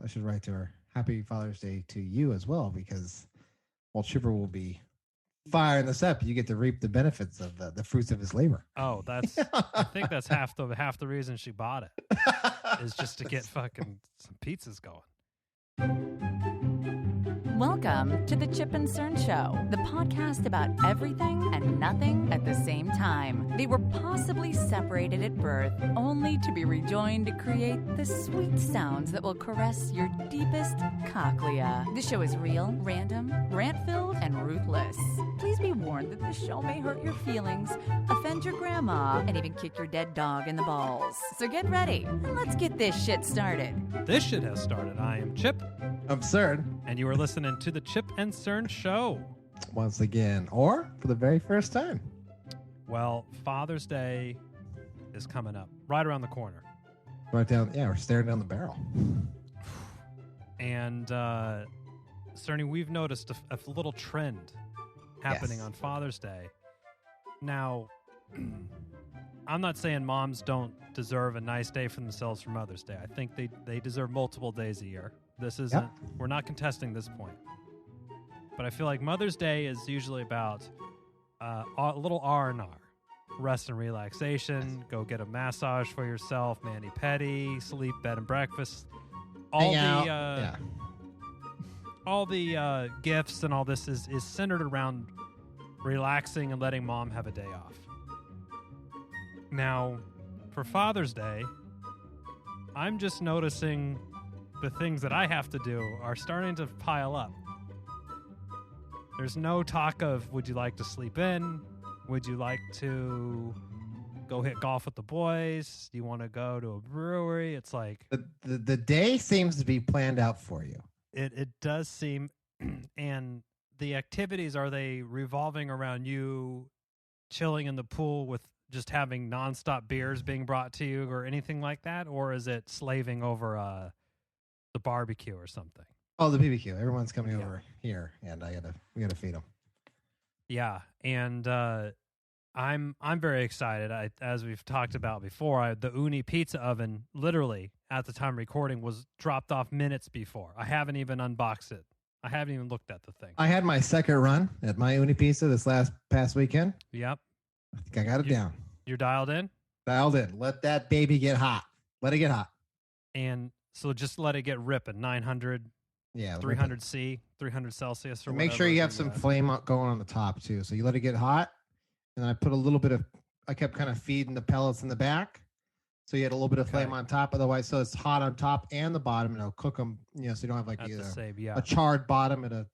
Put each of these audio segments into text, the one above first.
I should write to her. Happy Father's Day to you as well, because while Chipper will be firing this up, you get to reap the benefits of the fruits of his labor. Oh, I think that's half the reason she bought it is just to get fucking some pizzas going. Welcome to the Chip and Cern Show, the podcast about everything and nothing at the same time. They were possibly separated at birth, only to be rejoined to create the sweet sounds that will caress your deepest cochlea. The show is real, random, rant-filled, and ruthless. Please be warned that this show may hurt your feelings, offend your grandma, and even kick your dead dog in the balls. So get ready, and let's get this shit started. This shit has started. I am Chip. I'm Cern. And you are listening to the Chip and Cern Show. Once again, or for the very first time. Well, Father's Day is coming up right around the corner. Right down, yeah, we're staring down the barrel. And, Cerny, we've noticed a little trend happening on Father's Day. Now, I'm not saying moms don't deserve a nice day for themselves for Mother's Day. I think they deserve multiple days a year. This isn't, we're not contesting this point. But I feel like Mother's Day is usually about a little R&R. Rest and relaxation, go get a massage for yourself, mani-pedi, sleep, bed and breakfast. All the gifts and all this is centered around relaxing and letting mom have a day off. Now, for Father's Day, I'm just noticing the things that I have to do are starting to pile up. There's no talk of, would you like to sleep in? Would you like to go hit golf with the boys? Do you want to go to a brewery? It's like... The day seems to be planned out for you. It does seem... And the activities, are they revolving around you chilling in the pool with just having nonstop beers being brought to you or anything like that? Or is it slaving over the barbecue or something? Oh, the BBQ. Everyone's coming over here, and we gotta feed them. Yeah, and I'm very excited. As we've talked about before, the Uni pizza oven, literally at the time recording, was dropped off minutes before. I haven't even unboxed it. I haven't even looked at the thing. I had my second run at my Uni pizza this past weekend. Yep. I think I got it down. You're dialed in? Dialed in. Let that baby get hot. Let it get hot. And so just let it get ripping. 900, 300 C, 300 Celsius, or make sure you have some flame going on the top too. So you let it get hot, and then I put a little bit of. I kept kind of feeding the pellets in the back, so you had a little bit of flame on top. Otherwise, so it's hot on top and the bottom, and it'll cook them. So you don't have like a charred bottom and a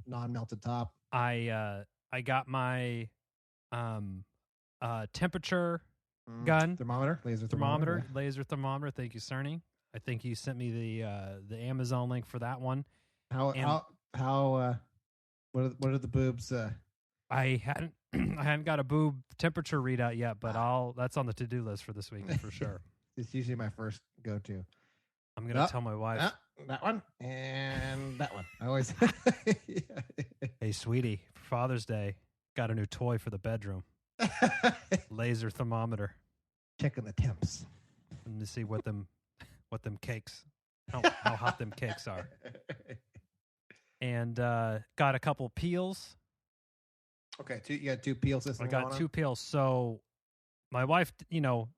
non-melted top. I got my temperature gun laser thermometer. Thank you, Cerny. I think you sent me the Amazon link for that one. What are the boobs? I hadn't got a boob temperature readout yet, but that's on the to-do list for this week for sure. It's usually my first go-to. I'm gonna tell my wife that one and that one. I always. Hey, sweetie, for Father's Day, got a new toy for the bedroom. Laser thermometer. Checking the temps. And to see what them cakes, how hot them cakes are. And got a couple peels. Okay, you got two peels. I got two peels. So my wife, Uni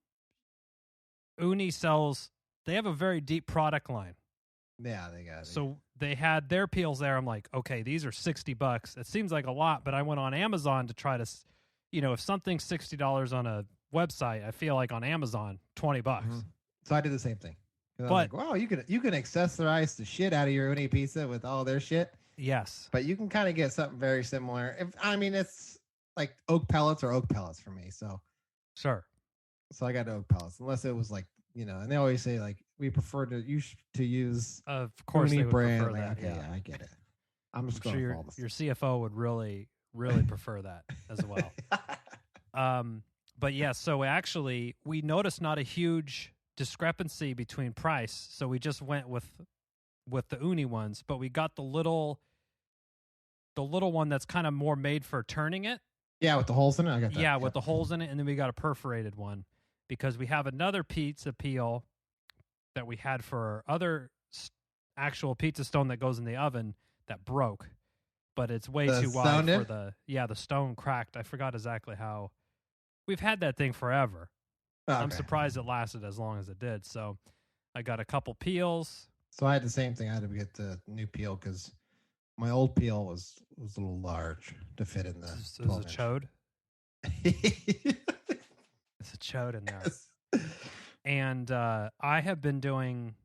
sells, they have a very deep product line. Yeah, they got it. So they had their peels there. I'm like, okay, these are $60. It seems like a lot, but I went on Amazon to try to, if something's $60 on a website, I feel like on Amazon, $20. Mm-hmm. So I did the same thing. But like, wow, you can accessorize the shit out of your Uni pizza with all their shit. Yes, but you can kind of get something very similar. It's like oak pellets for me. So sure. So I got oak pellets, unless it was like and they always say like we prefer to use. Of course, Uni they would brand. prefer that. Okay, yeah, I get it. I'm sure your CFO would really prefer that as well. But yeah, so actually we noticed not a huge discrepancy between price, so we just went with the Uni ones, but we got the little one that's kind of more made for turning it. Yeah, with the holes in it. I got that. Yeah, with the holes in it, and then we got a perforated one because we have another pizza peel that we had for our other actual pizza stone that goes in the oven that broke, but it's way The too wide stone for the stone cracked. I forgot exactly how. We've had that thing forever. Okay. I'm surprised it lasted as long as it did. So I got a couple peels. So I had the same thing. I had to get the new peel because my old peel was a little large to fit in the. This is a chode. It's a chode in there. Yes. And I have been doing,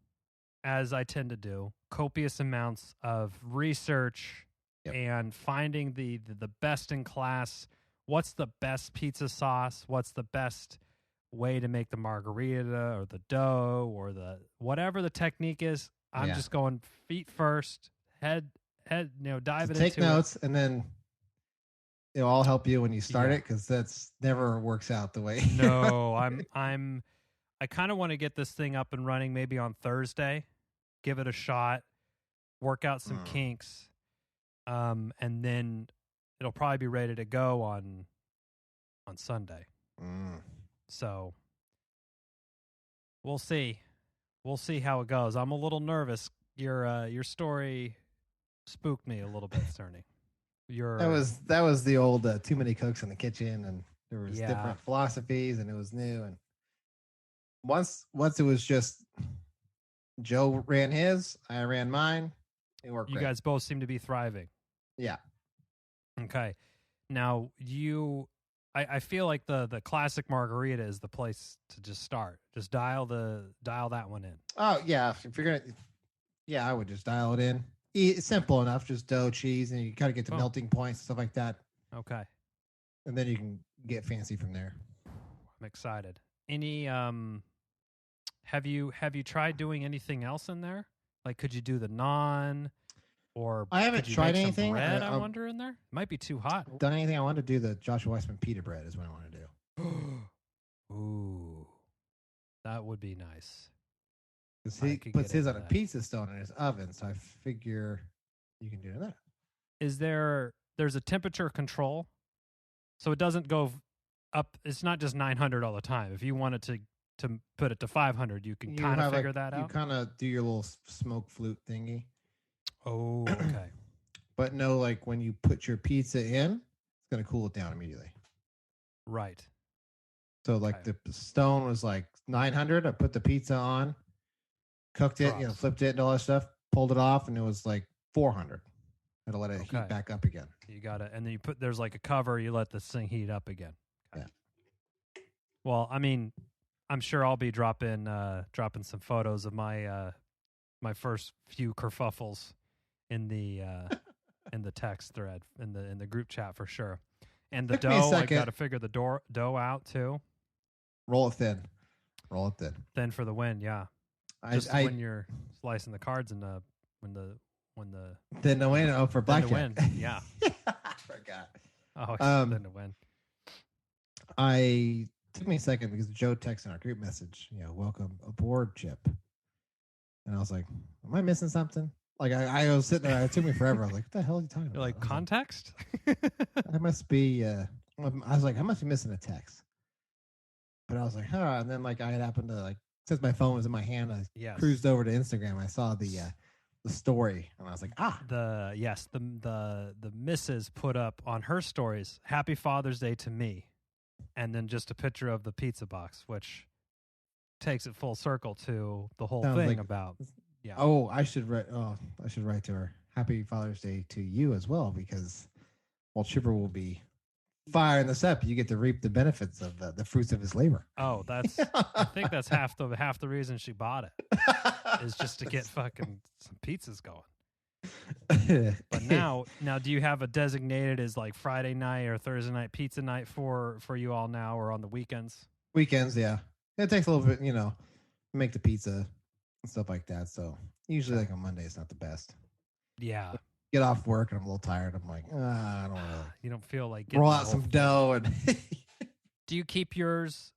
as I tend to do, copious amounts of research and finding the best in class. What's the best pizza sauce? What's the best way to make the margarita or the dough or the whatever the technique is? I'm just going feet first, head, dive into it. Take notes, and then it'll all help you when you start it, because that's never works out the way. No, I kind of want to get this thing up and running maybe on Thursday, give it a shot, work out some kinks, and then it'll probably be ready to go on Sunday. So we'll see. We'll see how it goes. I'm a little nervous. Your story spooked me a little bit, Cerny. That was the old too many cooks in the kitchen, and there was different philosophies, and it was new. And once it was just Joe ran his, I ran mine. It worked. You guys both seem to be thriving. Yeah. Okay. Now I feel like the classic margarita is the place to just start. Just dial that one in. Oh yeah, if you're gonna, I would just dial it in. It's simple enough, just dough, cheese, and you gotta get to melting points, stuff like that. Okay. And then you can get fancy from there. I'm excited. Any have you tried doing anything else in there? Like, could you do the naan? Or I haven't tried anything. Bread, I wonder in there. It might be too hot. Done anything? I want to do the Joshua Weissman pita bread is what I want to do. Ooh, that would be nice. Because he puts his on a pizza stone in his oven, so I figure you can do that. Is there's a temperature control, so it doesn't go up? It's not just 900 all the time. If you wanted to put it to 500, you can kind of figure that out. You kind of do your little smoke flute thingy. Oh, okay. But no, like when you put your pizza in, it's going to cool it down immediately. Right. So like the stone was like 900. I put the pizza on, cooked it, flipped it and all that stuff, pulled it off, and it was like 400. I had to let it heat back up again. You got it. And then there's like a cover, you let this thing heat up again. Okay. Well, I mean, I'm sure I'll be dropping some photos of my my first few kerfuffles in the text thread in the group chat for sure. And the dough, I got to figure the dough out too. Roll it thin. Thin for the win, yeah. When you're slicing the cards and when the then the win. Oh, for blackjack. Win. Yeah. I forgot. Oh, then to win. I took me a second because Joe texted in our group message. Welcome aboard, Chip. And I was like, am I missing something? Like I was sitting there. It took me forever. I was like, what the hell are you talking about? Like context? I must be. I was like, I must be missing a text. But I was like, and then like I had happened to since my phone was in my hand, I cruised over to Instagram. I saw the story, and I was like, the missus put up on her stories, "Happy Father's Day to me," and then just a picture of the pizza box, which takes it full circle to the whole thing about. Yeah. Oh, I should write to her. Happy Father's Day to you as well, because while Chipper will be firing this up, you get to reap the benefits of the fruits of his labor. Oh, I think that's half the reason she bought it is just to get fucking some pizzas going. But now, do you have a designated as like Friday night or Thursday night pizza night for you all now, or on the weekends? Weekends, yeah. It takes a little bit, make the pizza and stuff like that. So usually like on Monday, it's not the best. Yeah. Get off work and I'm a little tired. I'm like, I don't know. You don't feel like roll out some dough and. Do you keep yours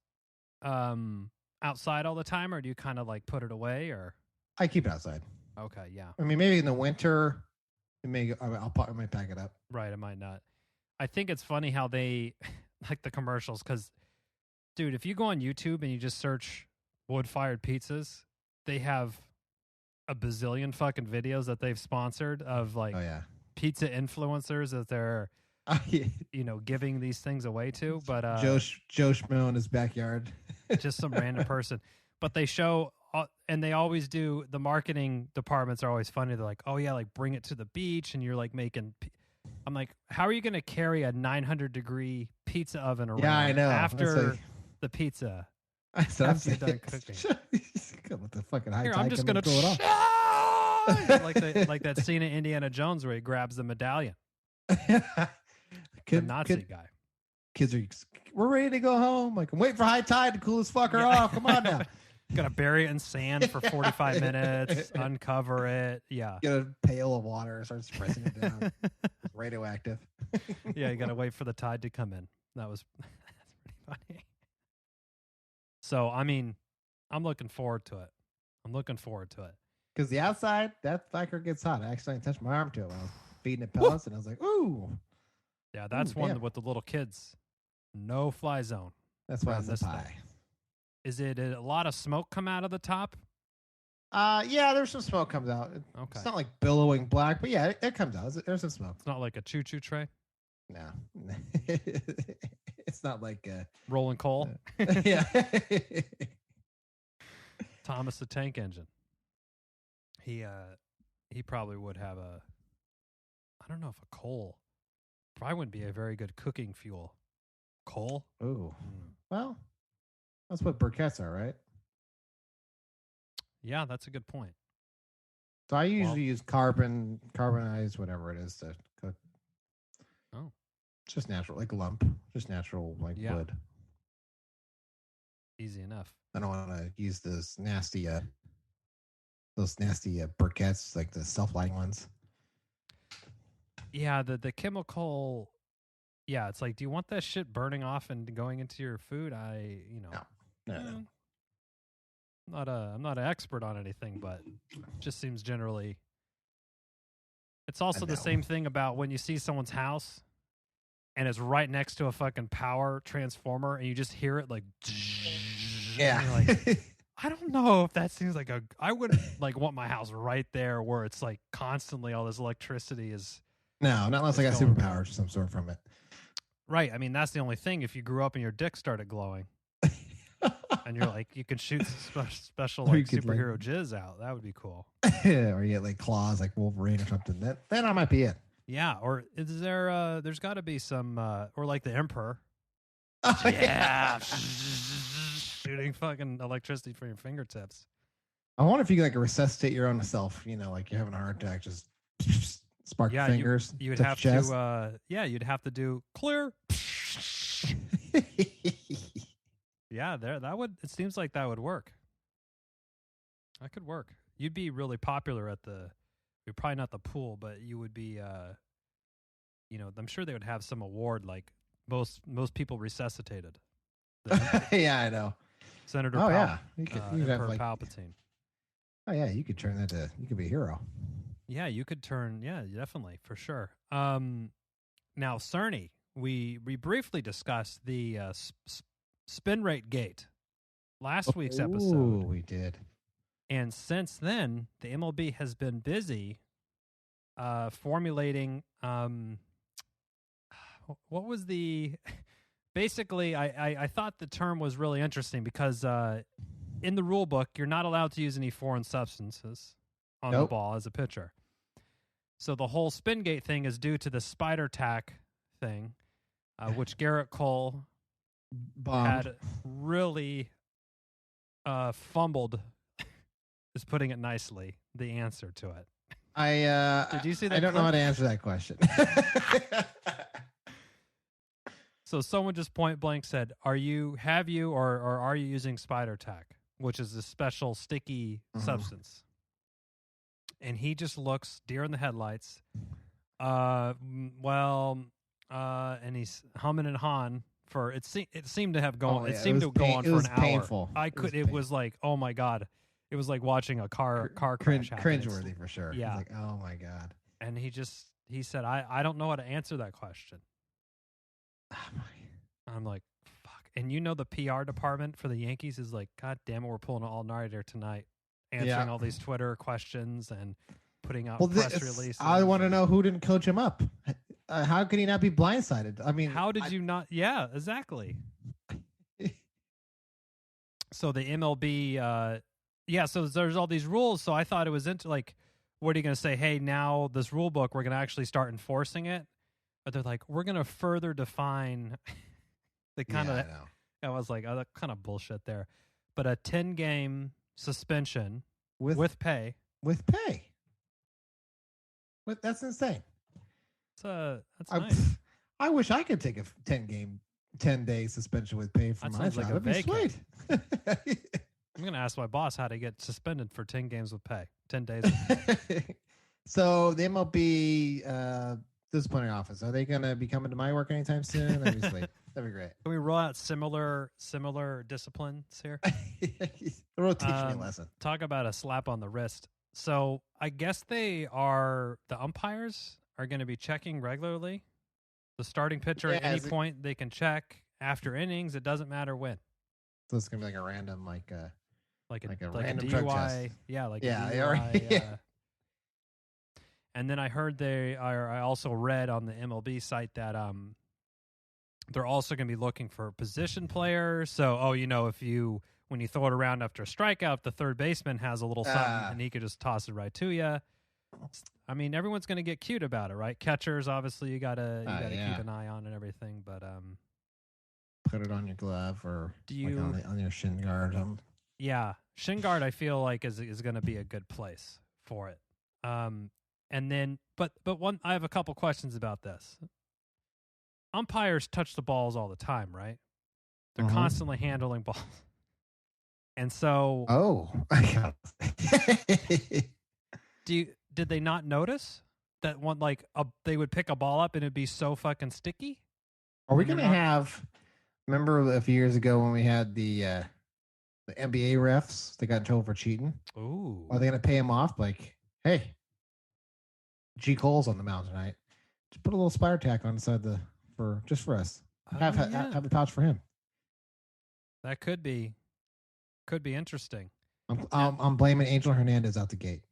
outside all the time, or do you kind of like put it away? Or I keep it outside. Okay, yeah. I mean, maybe in the winter, I might pack it up. Right, I might not. I think it's funny how they like the commercials, because, dude, if you go on YouTube and you just search wood-fired pizzas, they have a bazillion fucking videos that they've sponsored of like pizza influencers that they're giving these things away to. But Joe Schmo in his backyard, just some random person. But they show, and they always do. The marketing departments are always funny. They're like, "Oh yeah, like bring it to the beach," and you're like making. I'm like, how are you going to carry a 900-degree pizza oven around? Yeah, I know. After the pizza. After you're done cooking. With the fucking high Here, I'm just going to like that scene in Indiana Jones where he grabs the medallion. The Nazi guy. Kids we're ready to go home. Like, I'm waiting for high tide to cool this fucker off. Come on now. Got to bury it in sand for 45 minutes, uncover it. Yeah. Get a pail of water, start pressing it down. It's radioactive. Yeah, you got to wait for the tide to come in. That's pretty funny. So, I mean, I'm looking forward to it. Because the outside, that fucker gets hot. I accidentally touched my arm to it while I was feeding it pellets, and I was like, ooh. Yeah, that's one with the little kids. No fly zone. That's why it's a pie. Is it a lot of smoke come out of the top? Yeah, there's some smoke comes out. Okay. It's not like billowing black, but yeah, it comes out. There's some smoke. It's not like a choo-choo tray? No. It's not like rolling coal? Yeah. Thomas the Tank Engine. He probably would have I don't know if a coal probably wouldn't be a very good cooking fuel. Coal? Ooh. Well, that's what briquettes are, right? Yeah, that's a good point. So I usually use carbonized, whatever it is to cook. Oh. It's just natural, like lump. Just natural, like wood. Easy enough. I don't want to use those nasty briquettes, like the self-lighting ones. Yeah, the chemical. Yeah, it's like, do you want that shit burning off and going into your food? No. I'm not an expert on anything, but it just seems generally. It's also the same thing about when you see someone's house and it's right next to a fucking power transformer and you just hear it like. Yeah. Like, I don't know if that seems like I wouldn't like want my house right there where it's like constantly all this electricity is. No, not unless I got superpowers of some sort from it. Right. I mean, that's the only thing. If you grew up and your dick started glowing and you're like, you can shoot special like superhero jizz out. That would be cool. Or you get like claws like Wolverine or something. Then I might be it. Yeah. Or is there, there's got to be some, or like the Emperor. Oh, yeah. Shooting fucking electricity from your fingertips. I wonder if you could like resuscitate your own self, like you're having a heart attack, just spark your fingers. You would have to, you'd have to do clear. Yeah, it seems like that would work. That could work. You'd be really popular you're probably not the pool, but you would be, I'm sure they would have some award like most people resuscitated. Yeah, I know. Senator you could have like Palpatine. Oh yeah, you could turn that to. You could be a hero. Yeah, you could turn. Yeah, definitely for sure. Now, Cerny, we briefly discussed the spin rate gate last week's episode. Oh, we did. And since then, the MLB has been busy formulating. What was the? Basically, I thought the term was really interesting because in the rule book, you're not allowed to use any foreign substances on the ball as a pitcher. So the whole spin gate thing is due to the spider tack thing, which Garrett Cole had really fumbled, is putting it nicely, the answer to it. Did you see that? I don't know how to answer that question. So someone just point blank said, are you using spider tack, which is a special sticky substance? And he just looks deer in the headlights. And he's humming and hawing for it seemed to have gone. It seemed to go on for an hour. Painful. It was like, oh my God. It was like watching a car crash happen. Cringeworthy for sure. Yeah. Like, oh my God. And he said, I don't know how to answer that question. I'm like, fuck. And the PR department for the Yankees is like, God damn it, we're pulling an all-nighter tonight. answering all these Twitter questions and putting out press releases. I want to know who didn't coach him up. How could he not be blindsided? I mean, how did you not? Yeah, exactly. So the MLB, so there's all these rules. So I thought it was like, what are you going to say? Hey, now this rule book, we're going to actually start enforcing it. But they're like, we're going to further define the kind of. I was like, oh, that kind of bullshit there. But a 10-game suspension with pay. With pay. That's insane. That's nice. I wish I could take a 10-day suspension with pay from my job. That'd be sweet. I'm going to ask my boss how to get suspended for 10 games with pay. 10 days with pay. So the MLB disciplinary office, are they going to be coming to my work anytime soon? That'd be sweet. That'd be great. Can we roll out similar disciplines here? They'll teach me a lesson. Talk about a slap on the wrist. So I guess the umpires are going to be checking regularly. The starting pitcher at any point they can check after innings. It doesn't matter when. So it's going to be like a random like a random DUI. drug test. Yeah, like a DUI. And then I heard I also read on the MLB site that they're also going to be looking for position players. So, when you throw it around after a strikeout, the third baseman has a little something and he could just toss it right to you. I mean, everyone's going to get cute about it, right? Catchers, obviously, you gotta keep an eye on and everything. But put it on your glove or on your shin guard. Yeah, shin guard. I feel like is going to be a good place for it. And then, but I have a couple questions about this. Umpires touch the balls all the time, right? They're constantly handling balls. And so, did they not notice that one? Like, they would pick a ball up and it'd be so fucking sticky. Are we gonna have? Remember a few years ago when we had the NBA refs? They got in trouble for cheating. Ooh, are they gonna pay him off? Like, hey, G. Cole's on the mound tonight. Just put a little spire tack on the side for us. Have a pouch for him. That could be interesting. I'm blaming Angel Hernandez out the gate.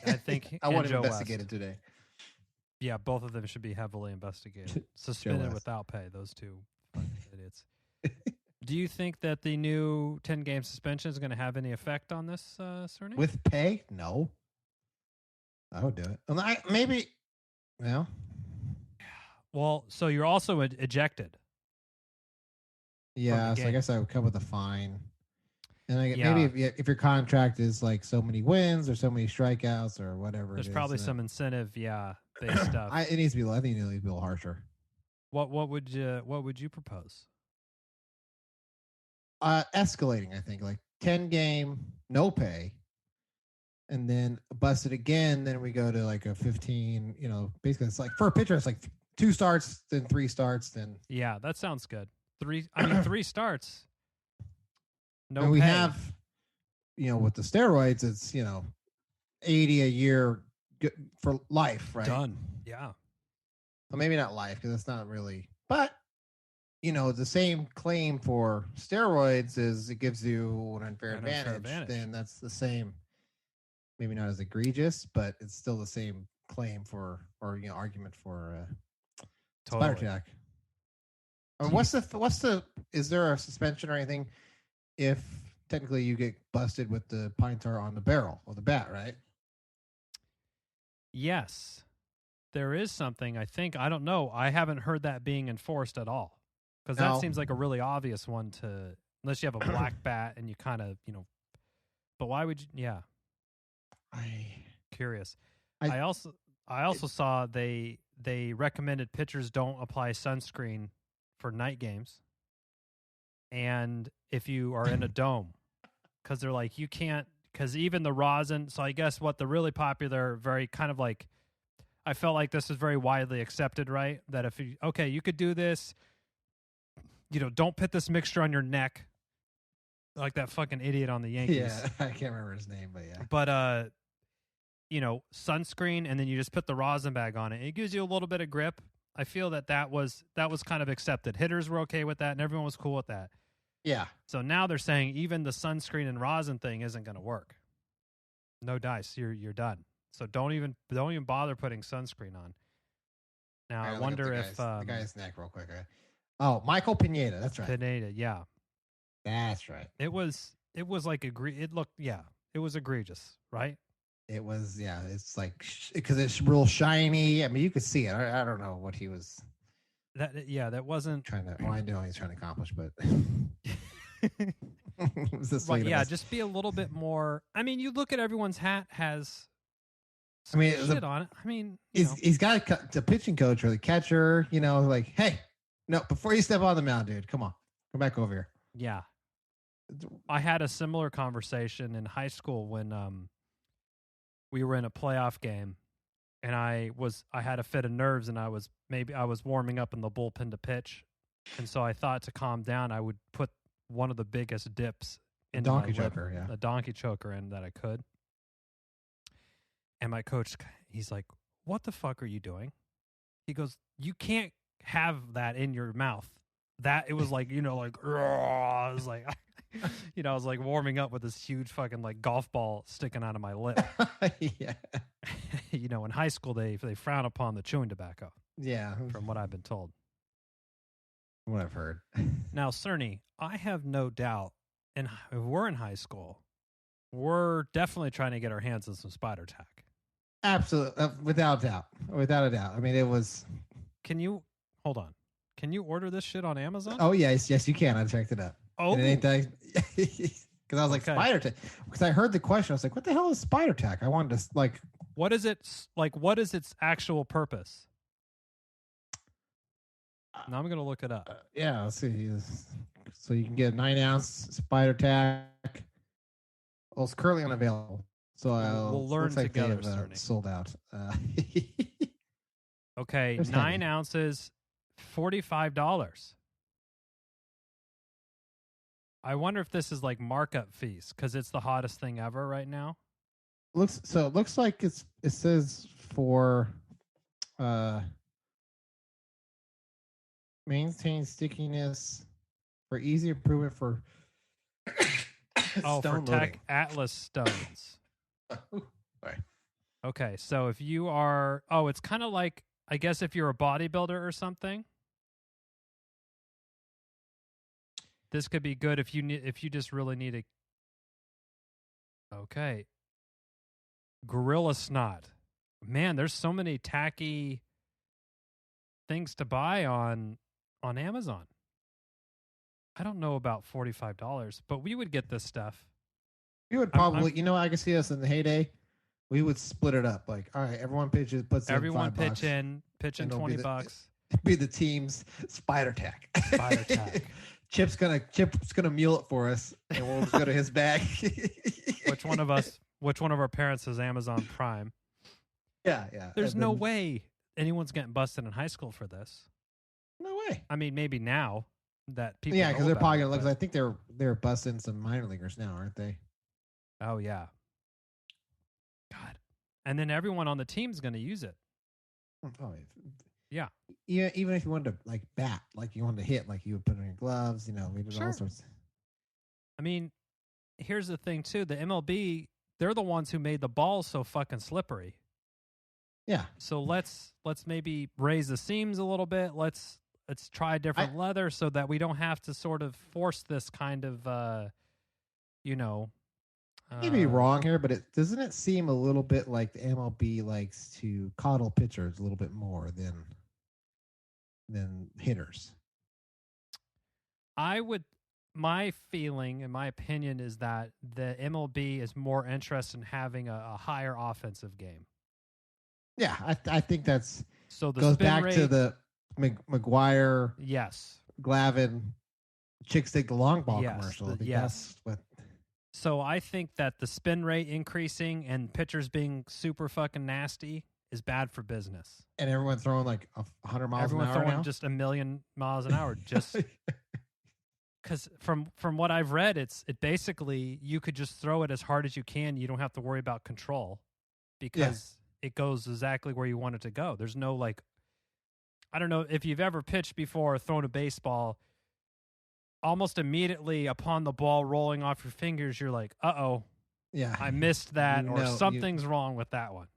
I think I want him investigated today. Yeah, both of them should be heavily investigated. Suspended without pay. Those two fucking idiots. Do you think that the new 10-game suspension is going to have any effect on this, Cerny? With pay? No. I would do it. Maybe. No. Well, so you're also ejected. Yeah, so I guess I would come with a fine. And maybe if your contract is like so many wins or so many strikeouts or whatever, there's probably some incentive, based stuff. It needs to be. I think it needs to be a little harsher. What would you propose? Escalating, I think, like 10-game, no pay, and then busted again. Then we go to like a 15. Basically, it's like for a pitcher, it's like 2 starts, then 3 starts, then. Yeah, that sounds good. 3 starts. No, and we have, with the steroids, it's $80 a year for life, right? Done. Yeah. Well, maybe not life because it's not really, but the same claim for steroids is it gives you an unfair advantage. Then that's the same, maybe not as egregious, but it's still the same claim argument for spire tack. Is there a suspension or anything if technically you get busted with the pine tar on the barrel of the bat, right? Yes, there is something. I think, I don't know. I haven't heard that being enforced at all because that seems like a really obvious one unless you have a black bat and you kind of, but why would you? Yeah. Curious. I also saw they recommended pitchers don't apply sunscreen for night games. And if you are in a dome, because they're like, you can't, because even the rosin. So I guess what the really popular, very kind of like, I felt like this is very widely accepted, right? That if you could do this, don't put this mixture on your neck, like that fucking idiot on the Yankees. Yeah, I can't remember his name, but yeah. But sunscreen, and then you just put the rosin bag on it. It gives you a little bit of grip. I feel that was kind of accepted. Hitters were okay with that, and everyone was cool with that. Yeah. So now they're saying even the sunscreen and rosin thing isn't going to work. No dice. You're done. So don't even bother putting sunscreen on. Now I wonder if the guy's neck real quick. Right? Oh, Michael Pineda. That's right. Pineda, yeah. That's right. It was like it was egregious, right? It was, yeah. It's like because it's real shiny. I mean, you could see it. I don't know what he was. That wasn't trying to. Well, I know he's trying to accomplish, but right, yeah. Just be a little bit more. I mean, you look at everyone's hat has. Shit on it. I mean, he's got the pitching coach or the catcher. Like, hey, no, before you step on the mound, dude, come on, come back over here. Yeah, I had a similar conversation in high school when we were in a playoff game, and I had a fit of nerves, and I was warming up in the bullpen to pitch, and so I thought to calm down, I would put one of the biggest dips in donkey choker, a donkey choker in that I could. And my coach, he's like, "What the fuck are you doing?" He goes, "You can't have that in your mouth." That it was like, like, I was like, I was like warming up with this huge fucking like golf ball sticking out of my lip. Yeah. In high school they frown upon the chewing tobacco. Yeah, from what I've been told. What I've heard. Now, Cerny, I have no doubt, and if we're in high school, we're definitely trying to get our hands on some spider tack. Absolutely, without a doubt. I mean, it was. Hold on? Can you order this shit on Amazon? Oh yes, you can. I checked it up. Oh, and it ain't that. Because I was like spider tack. Because I heard the question, I was like, "What the hell is spider tack?" I wanted to like. What is it like? What is its actual purpose? Now I'm gonna look it up. Yeah, let's see. So you can get a 9-ounce spider tack. Well, it's currently unavailable. So we'll learn together. Sold out. Okay, 9 ounces, $45. I wonder if this is like markup fees because it's the hottest thing ever right now. It looks like it says for maintain stickiness for easy improvement for for Tech Atlas stones. Sorry. Okay, so if you are, it's kind of like, I guess if you're a bodybuilder or something, this could be good if you just really need a. Okay. Gorilla snot. Man, there's so many tacky things to buy on Amazon. I don't know about $45, but we would get this stuff. We would probably, I can see us in the heyday. We would split it up. Like, all right, everyone puts in $5. Pitch in $20. Be the team's spider tack. Spider tack. Chip's gonna mule it for us, and we'll just go to his bag. Which one of our parents has Amazon Prime? Yeah. There's no way anyone's getting busted in high school for this. No way. I mean, maybe now that people. Yeah, because they're probably gonna look. I think they're busting some minor leaguers now, aren't they? Oh yeah. God, and then everyone on the team's going to use it. Oh yeah. Yeah, even if you wanted to like bat, like you wanted to hit, like you would put on your gloves. We did all sorts. I mean, here's the thing too: the MLB, they're the ones who made the balls so fucking slippery. Yeah. So let's maybe raise the seams a little bit. Let's try different leather so that we don't have to sort of force this kind of, I may be wrong here, but doesn't it seem a little bit like the MLB likes to coddle pitchers a little bit more than hitters? My feeling and my opinion is that the MLB is more interested in having a higher offensive game. Yeah, I think that's so. Goes back to the McGuire, yes, Glavine, Chicks Dig the Long Ball commercial. Yes. So I think that the spin rate increasing and pitchers being super fucking nasty is bad for business. And everyone throwing like 100 miles an hour throwing now? just 1,000,000 miles an hour. Just because from what I've read, it basically you could just throw it as hard as you can. You don't have to worry about control because it goes exactly where you want it to go. There's no like, I don't know if you've ever pitched before or thrown a baseball. Almost immediately upon the ball rolling off your fingers, you're like, uh-oh, Yeah. I missed that, or something's wrong with that one.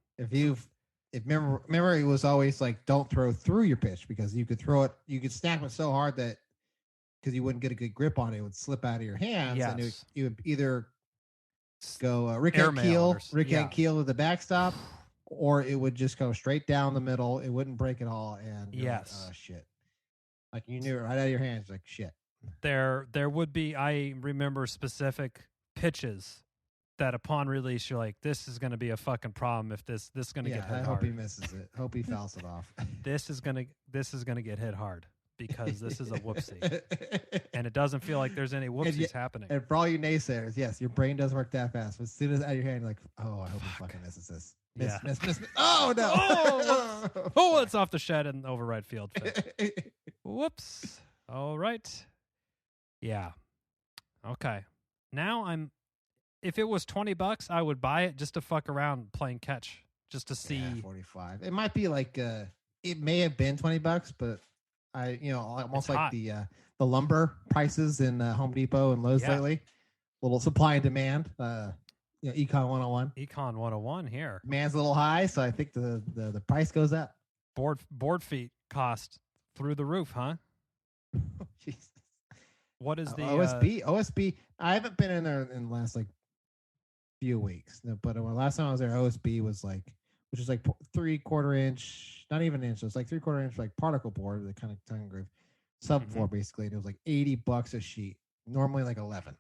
Remember, it was always like, don't throw through your pitch, because you could throw it, you could snap it so hard that because you wouldn't get a good grip on it, it would slip out of your hands, and you would either go Rick and Keel to the backstop, or it would just go straight down the middle. It wouldn't break at all, and like, oh shit! Like you knew it right out of your hands. Like shit. There would be. I remember specific pitches that upon release you're like, this is going to be a fucking problem if this is going to get hit hard. I hope he misses it. Hope he fouls it off. This is gonna get hit hard, because this is a whoopsie, and it doesn't feel like there's any whoopsies happening. And for all you naysayers, yes, your brain doesn't work that fast. But as soon as out of your hand, you're like, oh, I hope he fucking misses this. Miss. Oh no! Oh, it's off the shed and over right field. Whoops. All right. Yeah. Okay. Now if it was $20, I would buy it just to fuck around playing catch, just to see. Yeah, 45. It might be like it may have been $20, but almost like the lumber prices in Home Depot and Lowe's lately. Little supply and demand. Econ 101. Econ 101 here. Demand's a little high, so I think the price goes up. Board feet cost through the roof, huh? Jesus. What is the OSB? I haven't been in there in the last few weeks, but last time I was there, OSB was which is 3/4 inch, not even an inch. It's 3/4 inch particle board, the kind of tongue groove, subfloor basically. And it was $80 a sheet. Normally $11.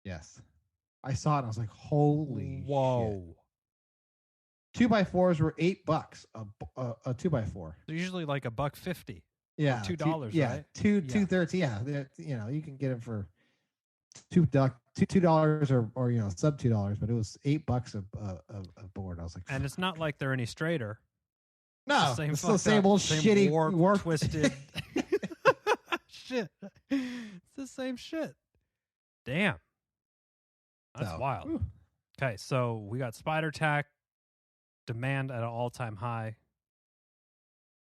Yes, I saw it and I was like, holy whoa! Shit. 2x4s were $8 a 2x4. They're usually $1.50. Yeah, $2. Yeah, right? $2.30. Yeah, you can get it for $2 or sub $2, but it was $8 a board. I was like, and it's not like they're any straighter. No, it's the same old shitty warped, twisted shit. It's the same shit. Damn, that's wild. Whew. Okay, so we got spider tack demand at an all-time high.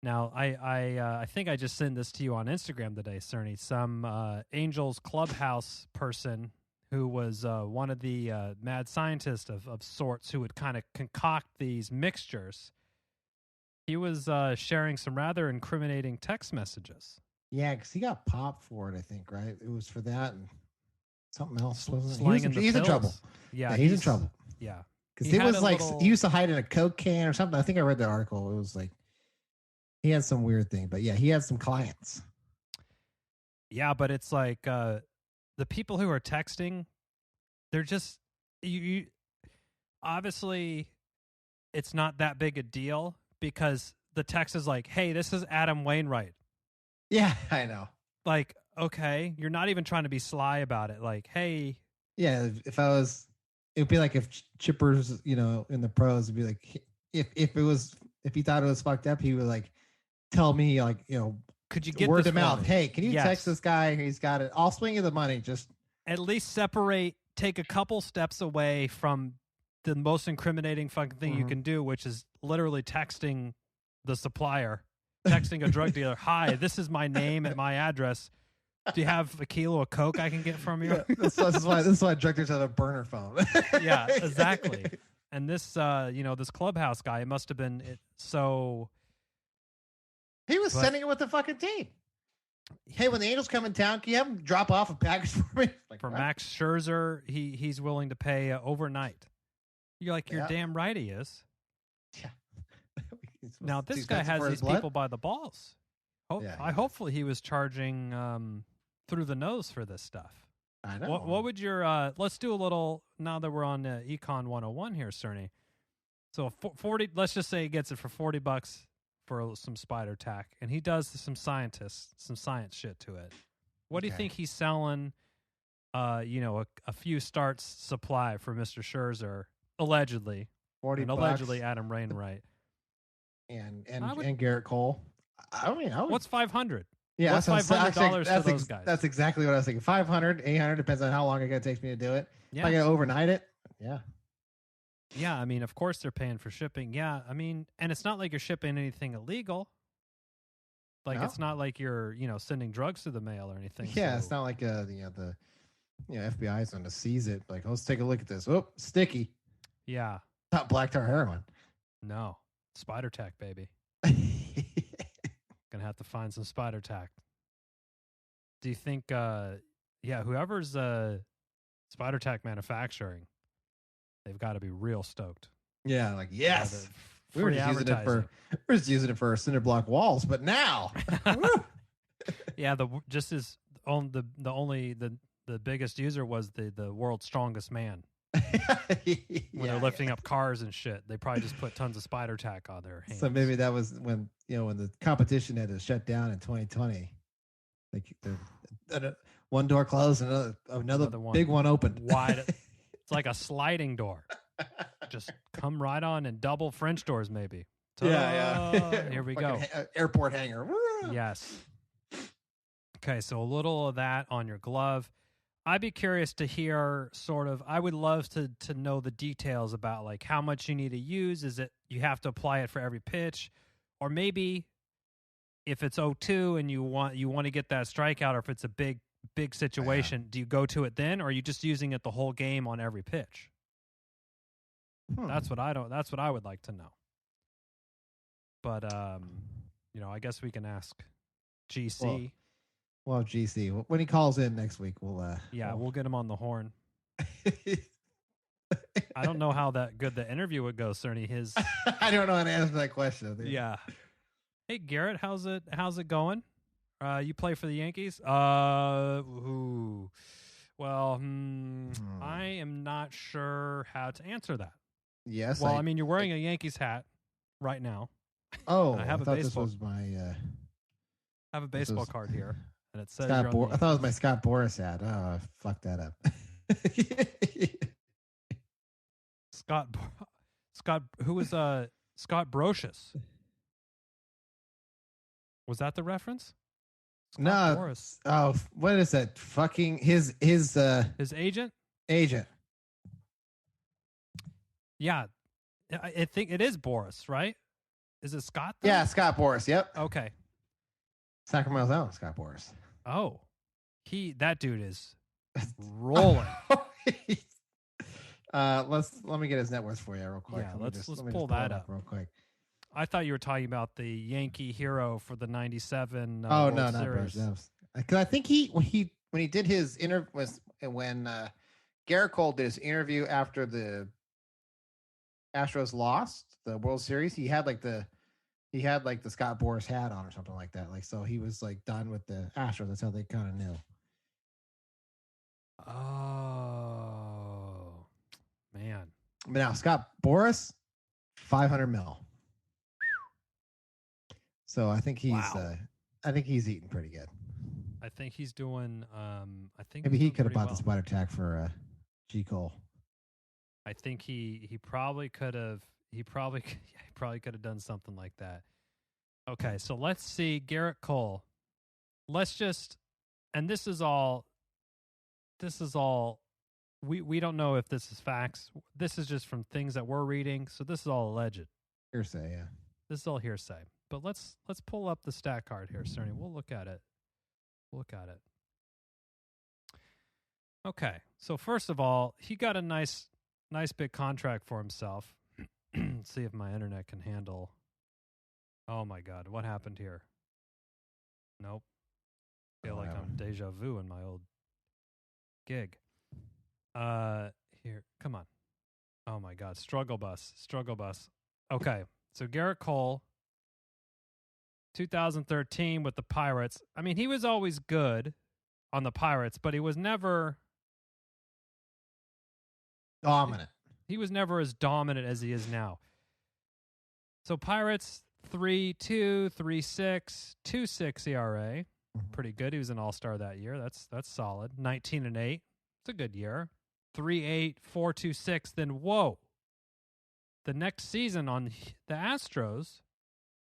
Now, I think I just sent this to you on Instagram today, Cerny. Some Angels Clubhouse person who was one of the mad scientists of sorts who would kind of concoct these mixtures. He was sharing some rather incriminating text messages. Yeah, because he got popped for it, I think, right? It was for that and something else. He's in trouble. Yeah, he's in trouble. Yeah. Because it was he used to hide in a Coke can or something. I think I read the article. It was he had some weird thing, but yeah, he had some clients. Yeah, but it's the people who are texting, they're just you obviously it's not that big a deal because the text is hey, this is Adam Wainwright. Yeah, I know. Okay, you're not even trying to be sly about it. Hey. Yeah, it would be if Chipper's, in the pros, it'd be if he thought it was fucked up, he would tell me could you get word this of mouth? me? Hey, can you text this guy? He's got it. I'll swing you the money. Just at least take a couple steps away from the most incriminating fucking thing you can do, which is literally texting the supplier, texting a drug dealer. Hi, this is my name and my address. Do you have a kilo of Coke I can get from you? This is why drug dealers have a burner phone. Yeah, exactly. And this, this Clubhouse guy, it must have been so. He was sending it with the fucking team. Hey, when the Angels come in town, can you have them drop off a package for me? For Max Scherzer, he's willing to pay overnight. You're you're damn right he is. Yeah. Now this guy has these people by the balls. Hopefully he was charging through the nose for this stuff. I know. What would your let's do a little now that we're on Econ 101 here, Cerny. So 40. Let's just say he gets it for $40 for some spider tack, and he does some science shit to it. What do you think he's selling? A few starts supply for Mr. Scherzer, allegedly. $40. Allegedly Adam Wainwright. And Garrett Cole. I mean, what's 500? Yeah, what's $500 to those guys? That's exactly what I was thinking. 500, 800 depends on how long it takes me to do it. Yeah. If I gotta overnight it, yeah. Yeah, I mean, of course they're paying for shipping. Yeah, I mean, and it's not like you're shipping anything illegal. It's not like you're, sending drugs through the mail or anything. Yeah, so. It's not like the FBI is going to seize it. Like, let's take a look at this. Oh, sticky. Yeah. Not black tar heroin. No. Spider tack, baby. Gonna have to find some spider tack. Do you think, whoever's spider tack manufacturing, they've got to be real stoked. Yeah, like, yes. We were Free just using it for our cinder block walls, but now. Yeah, the biggest user was the world's strongest man. When they're lifting up cars and shit, they probably just put tons of spider tack on their hands. So maybe that was when the competition had to shut down in 2020. Like one door closed and another big one opened. Wide. It's like a sliding door. Just come right on, and double French doors maybe. Yeah. Here we go. Airport hangar. Woo! Yes. Okay, so a little of that on your glove. I'd be curious to hear I would love to know the details about like how much you need to use. Is it you have to apply it for every pitch? Or maybe if it's 0-2 and you want to get that strikeout, or if it's a big situation, do you go to it then, or are you just using it the whole game on every pitch? That's what I would like to know. But I guess we can ask GC. Well, GC, when he calls in next week, we'll get him on the horn. I don't know how good the interview would go, Cerny. I don't know how to answer that question. Yeah. Hey Garrett, how's it going? You play for the Yankees? I am not sure how to answer that. Yes. Well, I mean, you're wearing a Yankees hat right now. Oh, I have a baseball. This was my. I have a baseball card here, and it says. I thought it was my Scott Boras hat. Oh, I fucked that up. Scott. Who was Scott Brocious? Was that the reference? Scott Boras. Oh, what is that? Fucking his agent. Agent. Yeah, I think it is Boras, right? Is it Scott? Though? Yeah, Scott Boras. Yep. Okay. Sacramento's own Scott Boras. Oh, that dude is rolling. Let me get his net worth for you real quick. Yeah, let's pull that up real quick. I thought you were talking about the Yankee hero for the '97. World Series. Not Boras. No. Because I think when he did his interview when Garrett Cole did his interview after the Astros lost the World Series, he had the Scott Boras hat on or something like that. Like, so he was like done with the Astros. That's how they kind of knew. Oh man! But now Scott Boras, $500 million. So I think he's eating pretty good. I think he's doing. I think maybe he could have bought the spider tack for G. Cole. I think he probably could have. He probably could have done something like that. Okay, so let's see Garrett Cole. Let's just, and this is all. We don't know if this is facts. This is just from things that we're reading. So this is all alleged. Hearsay, yeah. This is all hearsay. But let's pull up the stat card here, Cerny. We'll look at it. Okay, so first of all, he got a nice big contract for himself. Let's see if my internet can handle. Oh my God, what happened here? Nope. I feel like I'm deja vu in my old gig. Here, come on. Oh my God, struggle bus. Okay, so Garrett Cole, 2013 with the Pirates. I mean, he was always good on the Pirates, but he was never dominant. He was never as dominant as he is now. So Pirates 3.2, 3.6, 2.6 ERA. Pretty good. He was an all-star that year. That's solid. 19-8. It's a good year. 3.8, 4.26. Then whoa. The next season on the Astros,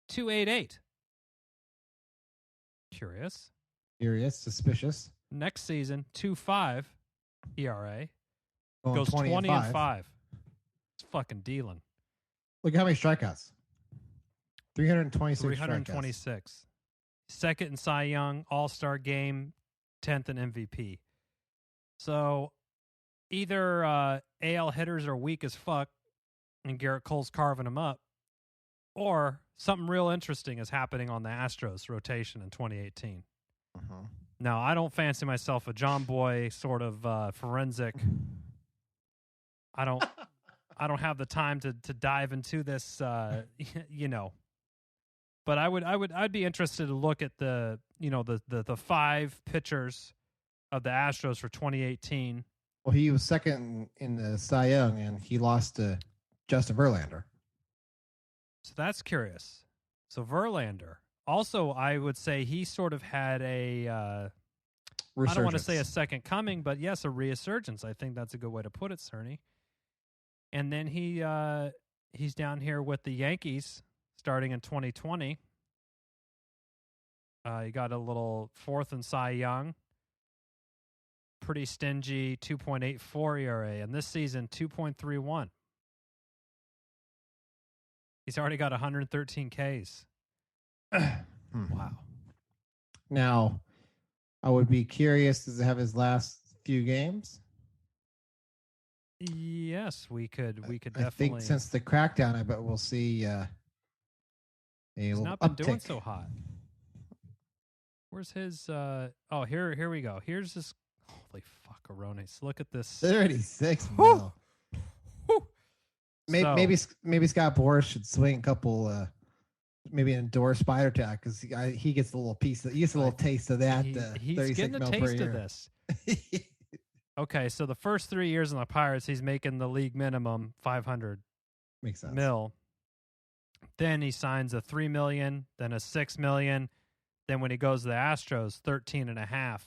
2.88. Curious, suspicious. Next season, 2.5 ERA. Goes 20-5. It's fucking dealing. Look at how many strikeouts. 326. 326. Second in Cy Young, All-Star game, 10th in MVP. So either AL hitters are weak as fuck and Garrett Cole's carving them up, or something real interesting is happening on the Astros rotation in 2018. Now, I don't fancy myself a John Boy sort of forensic. I don't have the time to dive into this, But I'd be interested to look at the 5 pitchers of the Astros for 2018. Well, he was second in the Cy Young, and he lost to Justin Verlander. So that's curious. So Verlander. Also, I would say he sort of had a I don't want to say a second coming, but yes, a resurgence. I think that's a good way to put it, Cerny. And then he's down here with the Yankees starting in 2020. He got a little 4th in Cy Young. Pretty stingy 2.84 ERA, and this season 2.31. He's already got 113 Ks. Wow. Now, I would be curious, does it have his last few games? Yes, we could definitely. I think since the crackdown, I bet we'll see a he's little not been uptick. doing so hot. Where's his here we go. Here's this. Holy fuckarones. Look at this. 36 mil. Maybe Scott Boras should swing a couple maybe endorse Spider Tack, because he gets a little piece of, he gets a little taste of that. He's getting a taste of this. Okay, so the first 3 years in the Pirates, he's making the league minimum $500 Makes sense. mil. Then he signs a $3 million, then a $6 million. Then when he goes to the Astros, 13.5.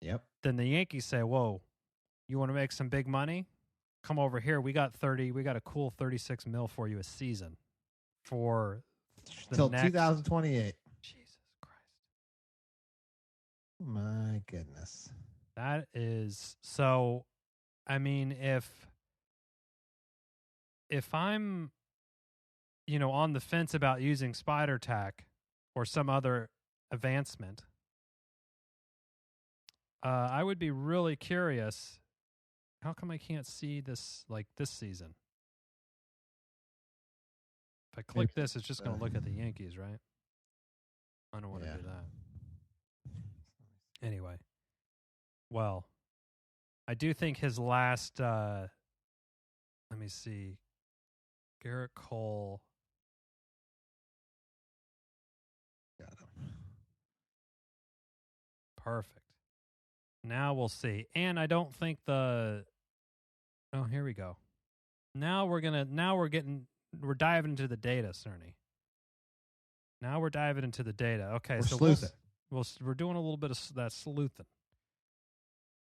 Yep. Then the Yankees say, "Whoa, you want to make some big money? Come over here. We got a cool 36 mil for you a season for till 2028. Jesus Christ. My goodness. That is so. I mean, if I'm, on the fence about using Spider Tack or some other advancement, I would be really curious. How come I can't see this this season? If I click this, it's just going to look at the Yankees, right? I don't want to do that. Anyway. Well, I do think his last, let me see, Garrett Cole. Got him. Perfect. Now we'll see. And I don't think here we go. We're diving into the data, Cerny. Now we're diving into the data. Okay, we're doing a little bit of that sleuthing.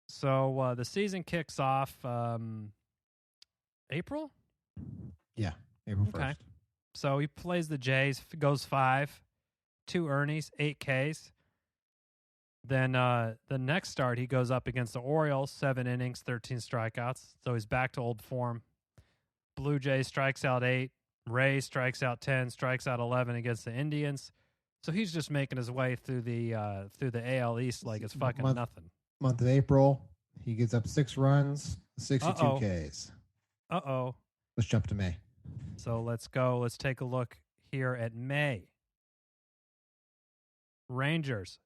So the season kicks off April? Yeah, April 1st. Okay. So he plays the Jays, goes 5, 2 Ernies, 8 Ks. Then the next start, he goes up against the Orioles, 7 innings, 13 strikeouts. So he's back to old form. Blue Jays strikes out 8. Rays strikes out 10, strikes out 11 against the Indians. So he's just making his way through the AL East like it's fucking nothing. Month of April, he gives up 6 runs, 62 Ks. Let's jump to May. So let's go. Let's take a look here at May. Rangers.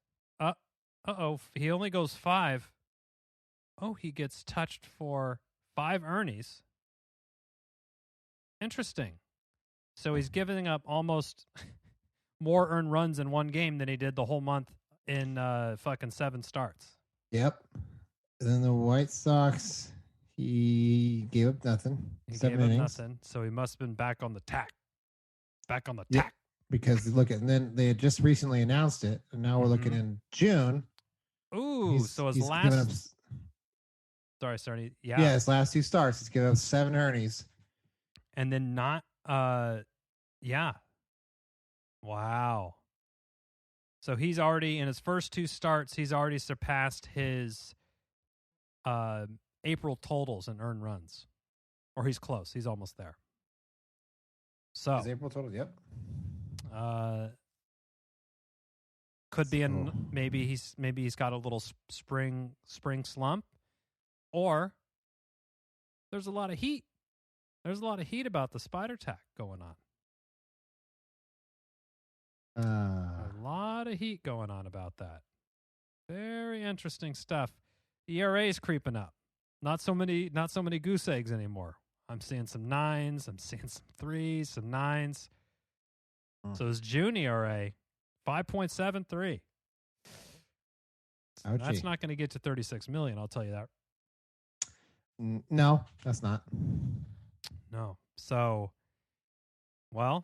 He only goes 5. Oh, he gets touched for 5 Ernies. Interesting. So he's giving up almost more earned runs in one game than he did the whole month in fucking 7 starts. Yep. And then the White Sox, he gave up nothing. He 7 gave innings. up nothing, so he must have been back on the tack. Because look at, and then they had just recently announced it, and now we're looking in June. Ooh, so his last. Sorry, Cerny. Yeah. Yeah, his last 2 starts, he's given up 7 Ernies. And then not. Yeah. Wow. So he's already, in his first 2 starts, he's already surpassed his April totals in earned runs. Or he's close. He's almost there. So his April totals, yep. Could be maybe he's got a little spring slump, or there's a lot of heat. There's a lot of heat about the spider tack going on. A lot of heat going on about that. Very interesting stuff. The ERA is creeping up. Not so many goose eggs anymore. I'm seeing some 9s. I'm seeing some 3s, some 9s. So his June ERA, 5.73. That's not going to get to 36 million. I'll tell you that. No, that's not. No. So, well,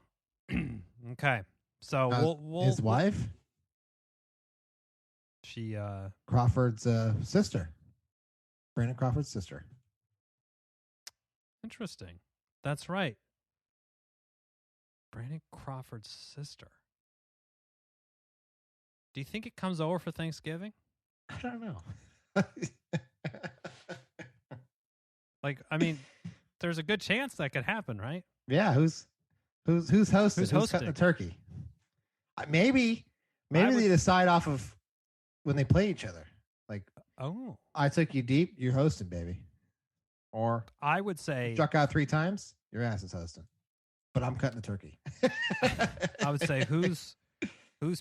okay. So his wife. She Crawford's sister. Brandon Crawford's sister. Interesting. That's right. Brandon Crawford's sister. Do you think it comes over for Thanksgiving? I don't know. I mean, there's a good chance that could happen, right? Yeah. Who's hosting? Who's cutting the turkey? Maybe they decide off of when they play each other. Like, oh, I took you deep. You're hosting, baby. Or I would say struck out 3 times. Your ass is hosting, but I'm cutting the turkey. I would say who's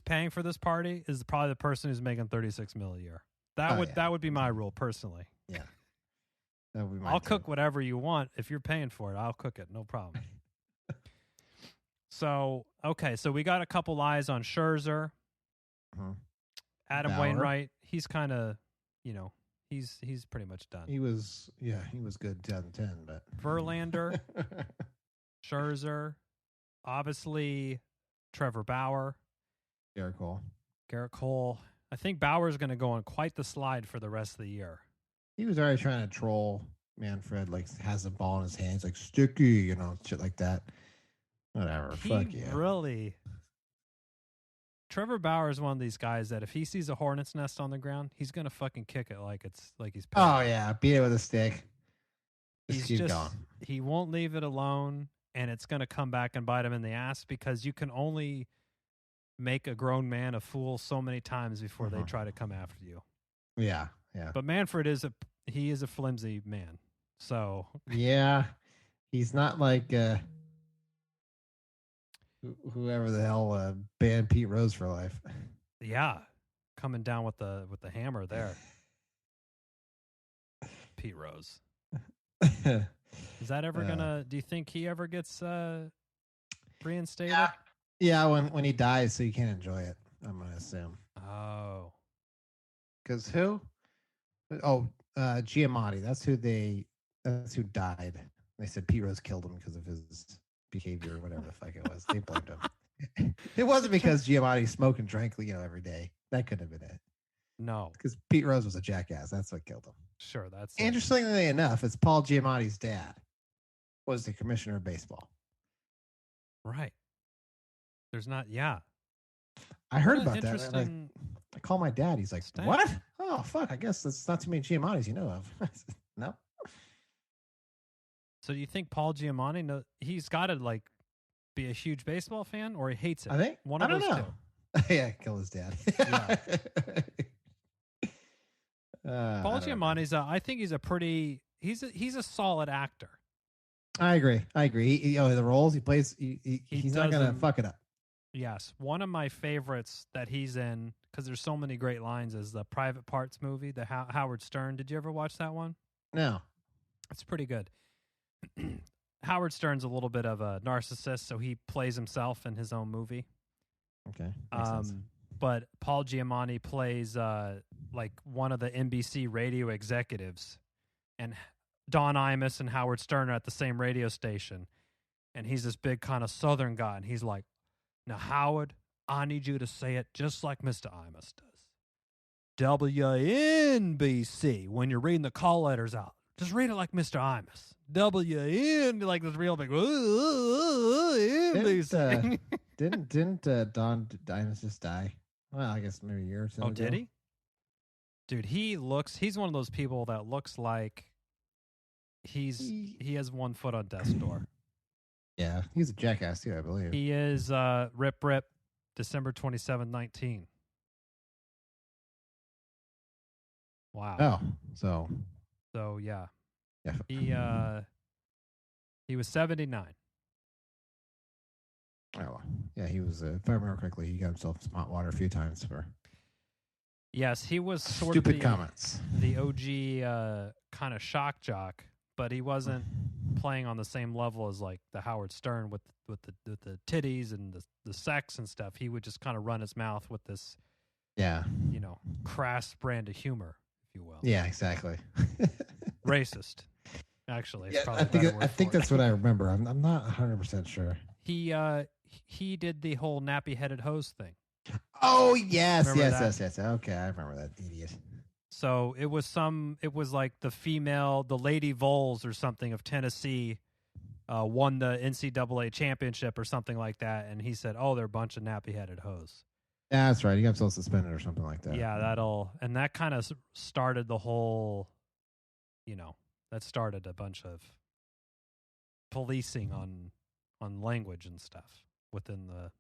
paying for this party is probably the person who's making $36 million a year. That would be my rule personally. Yeah, that would be mine I'll too. cook whatever you want if you're paying for it. I'll cook it, no problem. So we got a couple eyes on Scherzer. Uh-huh. Adam Bauer. Wainwright, he's kind of, he's pretty much done. He was good in 2010, but Verlander, Scherzer, obviously Trevor Bauer, Garrett Cole. I think Bauer's going to go on quite the slide for the rest of the year. He was already trying to troll Manfred, like has the ball in his hands, like sticky, shit like that. Whatever. Fuck yeah. Really. Trevor Bauer is one of these guys that if he sees a hornet's nest on the ground, he's gonna fucking kick it like he's. Oh yeah, beat it with a stick. Keep going. He won't leave it alone, and it's gonna come back and bite him in the ass because you can only make a grown man a fool so many times before they try to come after you. Yeah, yeah. But Manfred is a flimsy man, so yeah, he's not like whoever the hell banned Pete Rose for life. Yeah, coming down with the hammer there. Pete Rose. Is that ever gonna? Do you think he ever gets reinstated? Yeah, when he dies, so you can't enjoy it. I'm gonna assume. Oh, because who? Oh, Giamatti. That's who died. They said Pete Rose killed him because of his behavior or whatever the fuck it was. They blamed him. It wasn't because Giamatti smoked and drank, every day. That couldn't have been it. No, because Pete Rose was a jackass. That's what killed him. Sure, that's interestingly enough. It's Paul Giamatti's dad was the commissioner of baseball. Right. There's not. Yeah. I heard about that. I call my dad. He's like, "What? Oh fuck! I guess that's not too many Giamattis you know of." No. So do you think Paul Giamatti he's got to be a huge baseball fan or he hates it? I think one of those two. Yeah, kill his dad. Yeah. Paul Giamatti's I think he's he's a solid actor. I agree. He, the roles he plays, he's not gonna fuck it up. Yes, one of my favorites that he's in because there's so many great lines is the Private Parts movie, the Howard Stern. Did you ever watch that one? No. It's pretty good. Howard Stern's a little bit of a narcissist, so he plays himself in his own movie. Okay. But Paul Giamatti plays one of the NBC radio executives, and Don Imus and Howard Stern are at the same radio station, and he's this big kind of Southern guy, and he's like, "Now, Howard, I need you to say it just like Mr. Imus does. WNBC, when you're reading the call letters out, just read it like Mr. Imus. WN, like this real big, NBC." Didn't Don Imus just die? Well, I guess maybe a year or so ago. Did he? Dude, he's one of those people that looks like he has one foot on death's door. Yeah, he's a jackass too, I believe. He is rip December 27, 19. Wow. Oh, so yeah. yeah. He was 79. Oh, well. Yeah, he was. If I remember correctly, he got himself some hot water a few times for Yes, he was sort stupid of comments. the OG kind of shock jock, but he wasn't playing on the same level as like the Howard Stern with the titties and the sex and stuff. He would just kind of run his mouth with this, Yeah. crass brand of humor, if you will. Yeah, exactly. Racist, actually. Yeah, I think that's what I remember. I'm not 100% sure. He did the whole nappy-headed hose thing. Oh, yes. Remember Okay, I remember that idiot. So it was like the Lady Vols or something of Tennessee won the NCAA championship or something like that. And he said, oh, they're a bunch of nappy-headed hoes. Yeah, that's right. He got himself suspended or something like that. Yeah, that kind of started the whole, that started a bunch of policing on language and stuff within the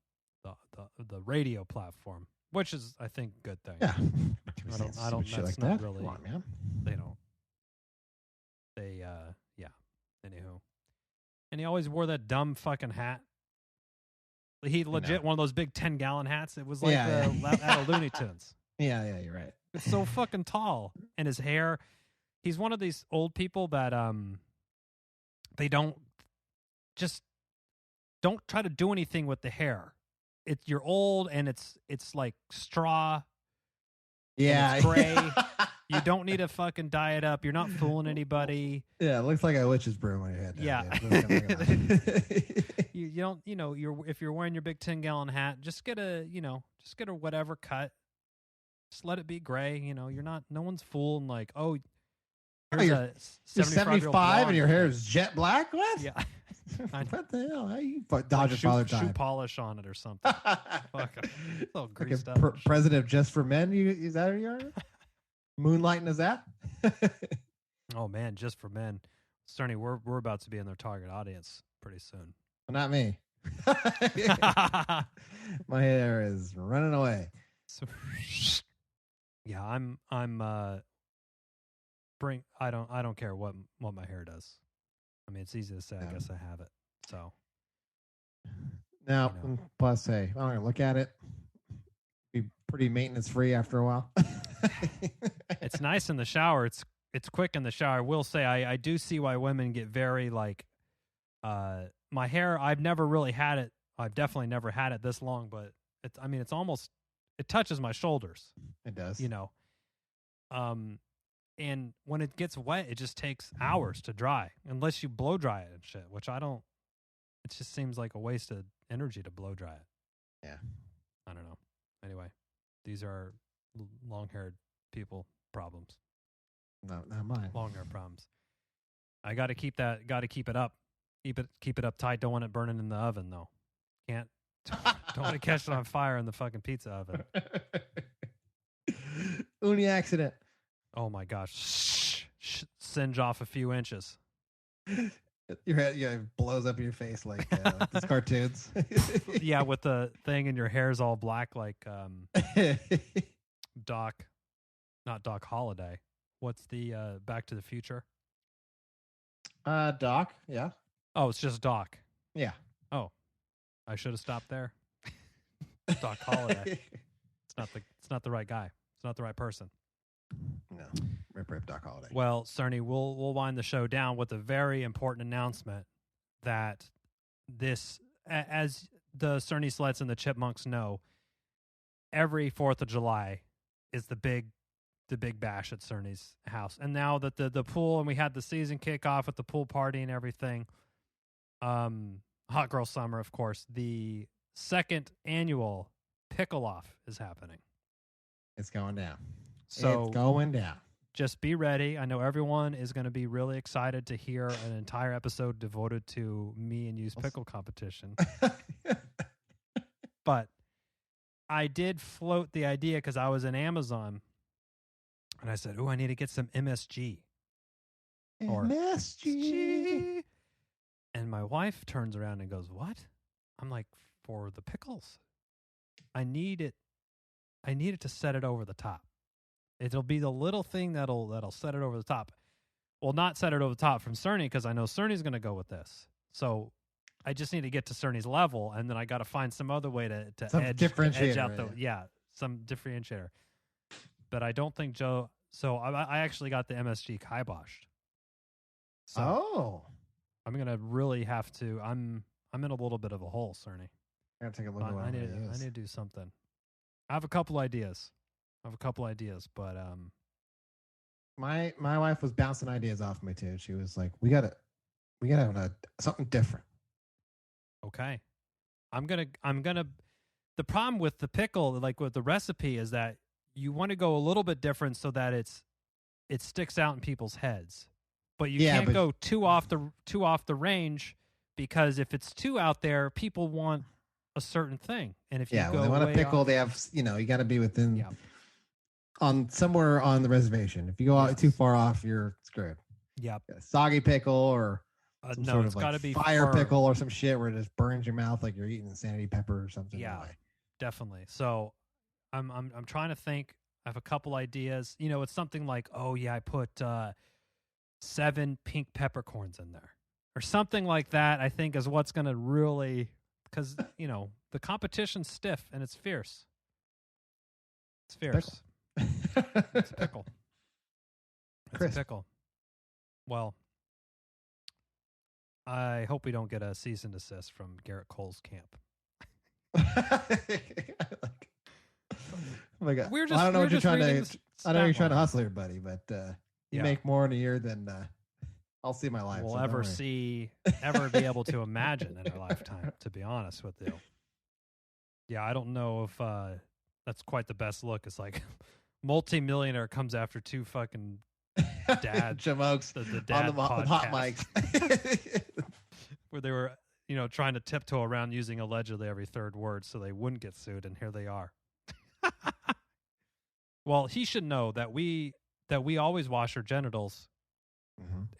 radio platform, which is, I think, a good thing. Yeah. I don't. Shit That's like not that. really. Come on, man. They don't. Yeah. Anywho, and he always wore that dumb fucking hat. He legit one of those big 10-gallon hats. It was like out of Looney Tunes. Yeah, you're right. It's so fucking tall, and his hair. He's one of these old people that they don't try to do anything with the hair. You're old, and it's like straw. Yeah, it's gray. You don't need to fucking dye it up. You're not fooling anybody. Yeah, it looks like a witch's broom on your head. Yeah. You don't, if you're wearing your big 10-gallon hat, just get a whatever cut. Just let it be gray. You're not. No one's fooling like, oh, you're 75 and your hair is jet black. What? Yeah. What the hell? How you dodge your father time? Shoe polish on it or something. Fuck. It's all greased up. President of Just for Men. Is that who you are? Moonlighting is that? Oh man, Just for Men. Cerny, we're about to be in their target audience pretty soon. Well, not me. My hair is running away. So, yeah, I don't care what my hair does. I mean, it's easy to say. I guess I have it. So now, plus, hey, I'm gonna look at it. Be pretty maintenance free after a while. It's nice in the shower. It's quick in the shower. I will say I do see why women get very like my hair. I've never really had it. I've definitely never had it this long, but it's almost, it touches my shoulders. It does. And when it gets wet, it just takes hours to dry, unless you blow dry it and shit, which I don't. It just seems like a waste of energy to blow dry it. Yeah. I don't know. Anyway, these are long-haired people problems. No, not mine. Long-hair problems. I got to keep that. Got to keep it up. Keep it up tight. Don't want it burning in the oven though. Can't. Don't want to catch it on fire in the fucking pizza oven. Uni accident. Oh my gosh. Singe off a few inches. Your head blows up in your face like these cartoons. Yeah, with the thing and your hair's all black like Doc. Not Doc Holliday. What's the Back to the Future? Doc, yeah. Oh, it's just Doc. Yeah. Oh. I should have stopped there. Doc Holliday. It's not the right guy. It's not the right person. No, rip Doc Holliday. Well, Cerny, we'll wind the show down with a very important announcement that as the Cerny Sleds and the Chipmunks know, every 4th of July is the big bash at Cerny's house. And now that the pool, and we had the season kickoff at the pool party and everything, Hot Girl Summer, of course, the 2nd annual Pickle Off is happening. It's going down. So it's going down. Just be ready. I know everyone is going to be really excited to hear an entire episode devoted to me and you's pickle competition. But I did float the idea because I was in Amazon and I said, I need to get some MSG. MSG. And my wife turns around and goes, what? I'm like, for the pickles. I need it to set it over the top. It'll be the little thing that'll set it over the top. Well, not set it over the top from Cerny, because I know Cerny's going to go with this. So I just need to get to Cerny's level, and then I got to find some other way to edge out some differentiator. But I don't think Joe. So I actually got the MSG kiboshed. So I'm gonna really have to. I'm in a little bit of a hole, Cerny. I gotta take a look at what I need to do something. I have a couple ideas, but my wife was bouncing ideas off me too. She was like, "We gotta have something different." Okay, I'm gonna. The problem with the pickle, like with the recipe, is that you want to go a little bit different so that it sticks out in people's heads, but you can't go too off the range, because if it's too out there, people want a certain thing, and if you go when they want a pickle, off, they have you got to be within on somewhere on the reservation. If you go out too far off, you're screwed. Yep, a soggy pickle or some sort of got to be fire pickle or some shit where it just burns your mouth like you're eating insanity pepper or something. Yeah, definitely. So I'm trying to think. I have a couple ideas. It's something like, I put 7 pink peppercorns in there, or something like that. I think is what's going to really, because the competition's stiff and it's fierce. It's fierce. It's a pickle. It's a pickle. Well, I hope we don't get a cease and desist from Garrett Cole's camp. Oh my God! We're just, I don't know what you're trying to. I know you're trying to line. hustle here, buddy, but you make more in a year than I'll see in my life. We'll so ever be able to imagine in our lifetime. To be honest with you, I don't know if that's quite the best look. It's like multi-millionaire comes after 2 fucking dad jamokes the dad on the hot mics, where they were trying to tiptoe around using allegedly every third word so they wouldn't get sued, and here they are. Well, he should know that we always wash our genitals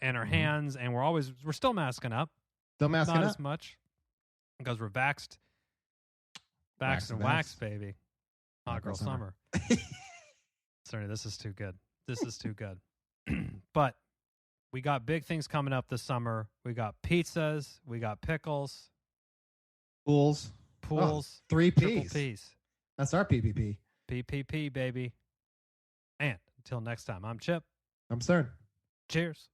and our hands, and we're still masking up. Not as much, because we're vaxxed and waxed, baby. Hot girl summer. Sorry, this is too good. But we got big things coming up this summer. We got pizzas. We got pickles. Pools. 3 Ps. Triple Ps. That's our PPP. PPP, baby. And until next time, I'm Chip. I'm Cern. Cheers.